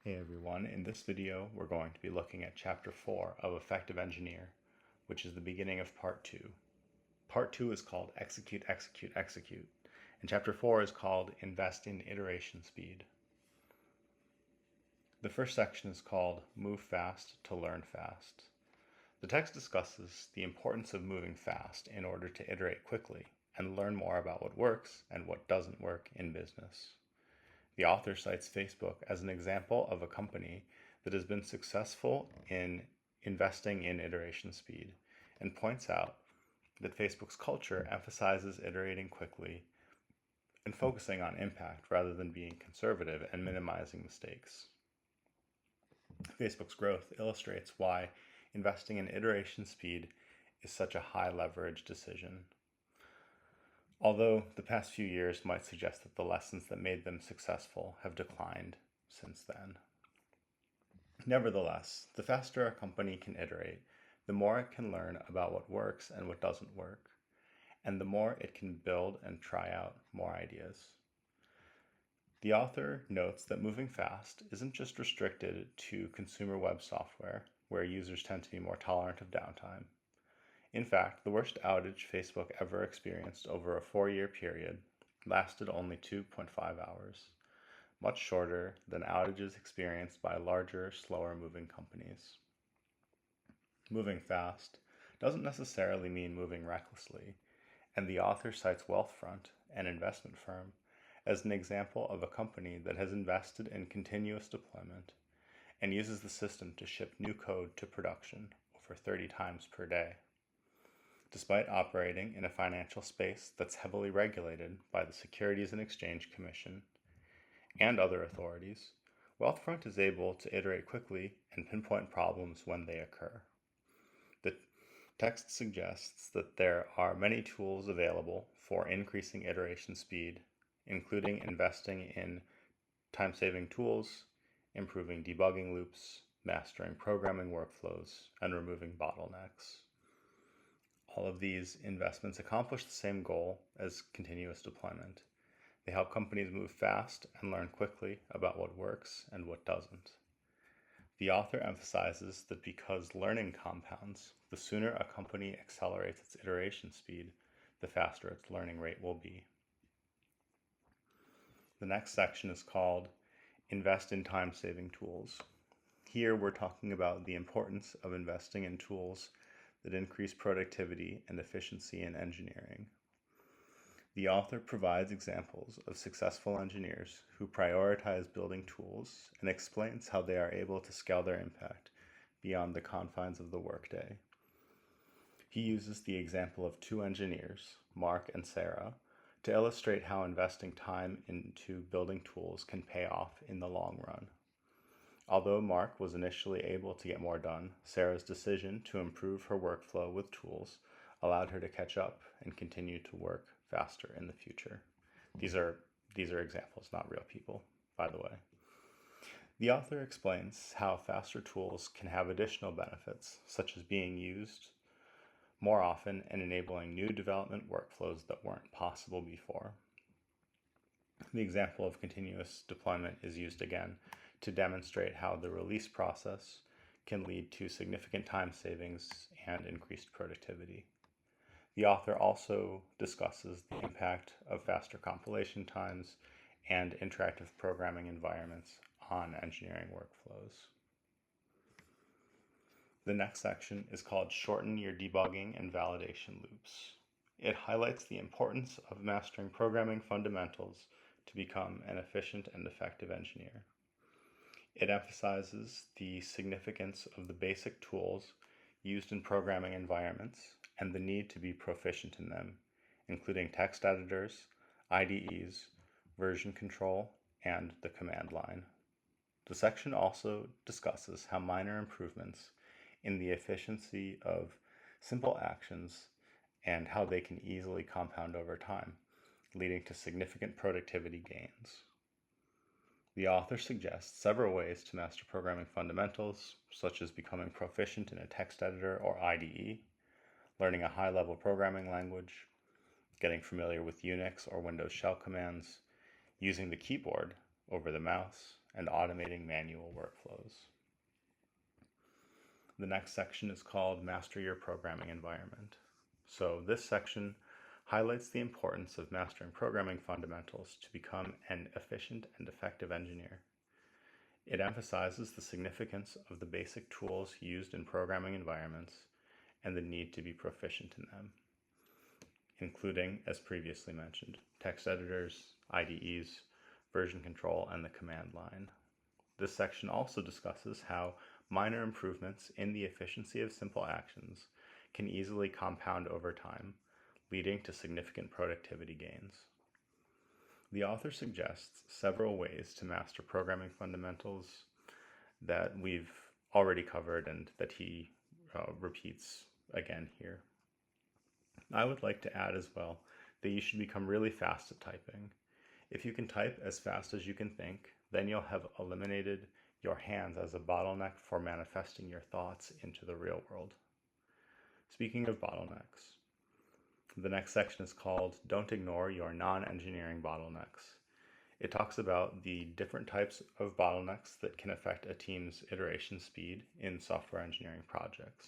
Hey everyone, in this video we're going to be looking at Chapter 4 of Effective Engineer, which is the beginning of Part 2. Part 2 is called Execute, Execute, Execute, and Chapter 4 is called Invest in Iteration Speed. The first section is called Move Fast to Learn Fast. The text discusses the importance of moving fast in order to iterate quickly and learn more about what works and what doesn't work in business. The author cites Facebook as an example of a company that has been successful in investing in iteration speed and points out that Facebook's culture emphasizes iterating quickly and focusing on impact rather than being conservative and minimizing mistakes. Facebook's growth illustrates why investing in iteration speed is such a high leverage decision. Although the past few years might suggest that the lessons that made them successful have declined since then. Nevertheless, the faster a company can iterate, the more it can learn about what works and what doesn't work, and the more it can build and try out more ideas. The author notes that moving fast isn't just restricted to consumer web software, where users tend to be more tolerant of downtime. In fact, the worst outage Facebook ever experienced over a 4-year period lasted only 2.5 hours, much shorter than outages experienced by larger, slower-moving companies. Moving fast doesn't necessarily mean moving recklessly, and the author cites Wealthfront, an investment firm, as an example of a company that has invested in continuous deployment and uses the system to ship new code to production over 30 times per day. Despite operating in a financial space that's heavily regulated by the Securities and Exchange Commission and other authorities, Wealthfront is able to iterate quickly and pinpoint problems when they occur. The text suggests that there are many tools available for increasing iteration speed, including investing in time-saving tools, improving debugging loops, mastering programming workflows, and removing bottlenecks. All of these investments accomplish the same goal as continuous deployment. They help companies move fast and learn quickly about what works and what doesn't. The author emphasizes that because learning compounds, the sooner a company accelerates its iteration speed, the faster its learning rate will be. The next section is called Invest in Time-Saving Tools. Here we're talking about the importance of investing in tools that increase productivity and efficiency in engineering. The author provides examples of successful engineers who prioritize building tools and explains how they are able to scale their impact beyond the confines of the workday. He uses the example of 2 engineers, Mark and Sarah, to illustrate how investing time into building tools can pay off in the long run. Although Mark was initially able to get more done, Sarah's decision to improve her workflow with tools allowed her to catch up and continue to work faster in the future. These are examples, not real people, by the way. The author explains how faster tools can have additional benefits, such as being used more often and enabling new development workflows that weren't possible before. The example of continuous deployment is used again to demonstrate how the release process can lead to significant time savings and increased productivity. The author also discusses the impact of faster compilation times and interactive programming environments on engineering workflows. The next section is called Shorten Your Debugging and Validation Loops. It highlights the importance of mastering programming fundamentals to become an efficient and effective engineer. It emphasizes the significance of the basic tools used in programming environments and the need to be proficient in them, including text editors, IDEs, version control, and the command line. The section also discusses how minor improvements in the efficiency of simple actions and how they can easily compound over time, leading to significant productivity gains. The author suggests several ways to master programming fundamentals, such as becoming proficient in a text editor or IDE, learning a high-level programming language, getting familiar with Unix or Windows shell commands, using the keyboard over the mouse, and automating manual workflows. The next section is called Master Your Programming Environment. So this section highlights the importance of mastering programming fundamentals to become an efficient and effective engineer. It emphasizes the significance of the basic tools used in programming environments and the need to be proficient in them, including, as previously mentioned, text editors, IDEs, version control, and the command line. This section also discusses how minor improvements in the efficiency of simple actions can easily compound over time, leading to significant productivity gains. The author suggests several ways to master programming fundamentals that we've already covered and that he repeats again here. I would like to add as well that you should become really fast at typing. If you can type as fast as you can think, then you'll have eliminated your hands as a bottleneck for manifesting your thoughts into the real world. Speaking of bottlenecks, the next section is called Don't Ignore Your Non-Engineering Bottlenecks. It talks about the different types of bottlenecks that can affect a team's iteration speed in software engineering projects.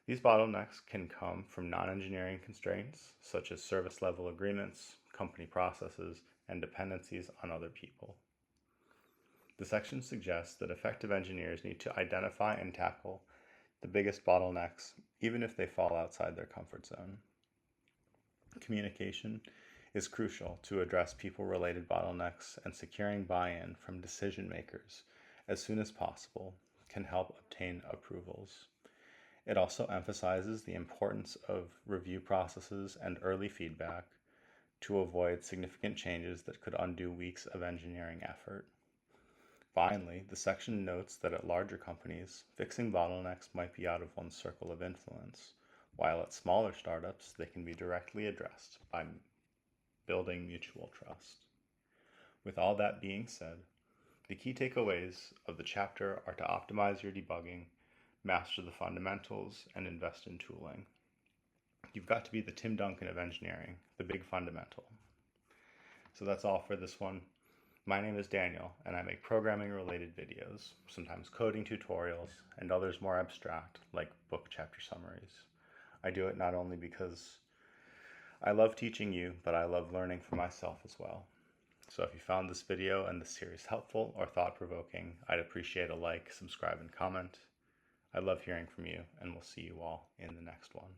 These bottlenecks can come from non-engineering constraints, such as service level agreements, company processes, and dependencies on other people. The section suggests that effective engineers need to identify and tackle the biggest bottlenecks, even if they fall outside their comfort zone. Communication is crucial to address people-related bottlenecks, and securing buy-in from decision makers as soon as possible can help obtain approvals. It also emphasizes the importance of review processes and early feedback to avoid significant changes that could undo weeks of engineering effort. Finally, the section notes that at larger companies, fixing bottlenecks might be out of one's circle of influence, while at smaller startups, they can be directly addressed by building mutual trust. With all that being said, the key takeaways of the chapter are to optimize your debugging, master the fundamentals, and invest in tooling. You've got to be the Tim Duncan of engineering, the big fundamental. So that's all for this one. My name is Daniel, and I make programming-related videos, sometimes coding tutorials, and others more abstract, like book chapter summaries. I do it not only because I love teaching you, but I love learning for myself as well. So if you found this video and this series helpful or thought-provoking, I'd appreciate a like, subscribe, and comment. I love hearing from you, and we'll see you all in the next one.